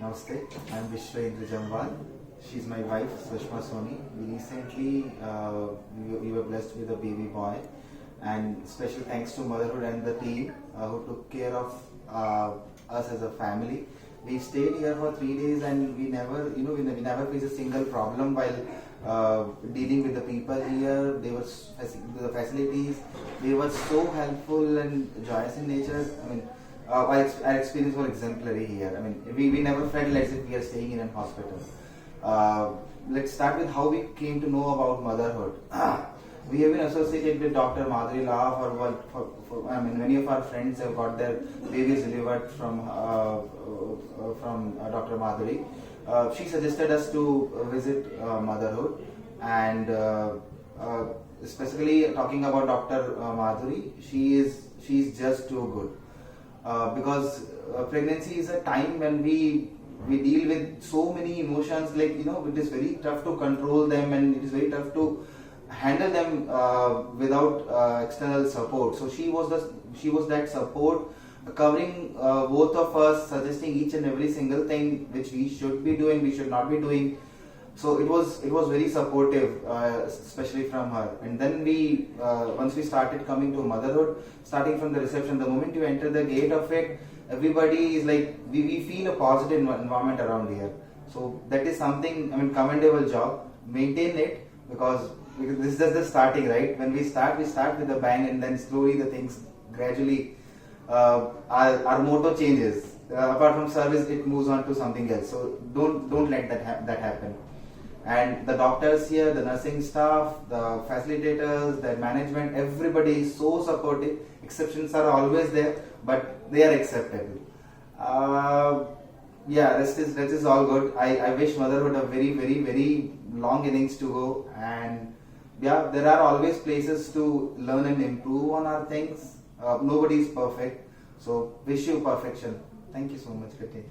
Namaste, I'm Vishwa Indra Jamwal. She's my wife, Sushma Soni. We recently we were blessed with a baby boy, and special thanks to motherhood and the team who took care of us as a family. We stayed here for 3 days, and we never, we never faced a single problem while dealing with the people here. They were the facilities. They were so helpful and joyous in nature. I mean, our experience was exemplary here. I mean, we never felt as if we are staying in a hospital. Let's start with how we came to know about motherhood. We have been associated with Dr. Madhuri Lal I mean, many of our friends have got their babies delivered from Dr. Madhuri. She suggested us to visit motherhood, and specifically talking about Dr. Madhuri, she's just too good. Because pregnancy is a time when we deal with so many emotions, like it is very tough to control them, and it is very tough to handle them without external support. So she was that support, covering both of us, suggesting each and every single thing which we should be doing, we should not be doing. So it was very supportive, especially from her. And then we once we started coming to motherhood, starting from the reception, the moment you enter the gate of it, everybody is like, we feel a positive environment around here. So that is something, I mean, commendable job. Maintain it, because this is just the starting, right? When we start with a bang, and then slowly the things gradually, our motto changes. Apart from service, it moves on to something else. So don't let that happen. And the doctors here, the nursing staff, the facilitators, the management, everybody is so supportive. Exceptions are always there, but they are acceptable. Yeah, rest is all good. I wish motherhood a very, very, very long innings to go. And yeah, there are always places to learn and improve on our things. Nobody is perfect. So wish you perfection. Thank you so much. Good day.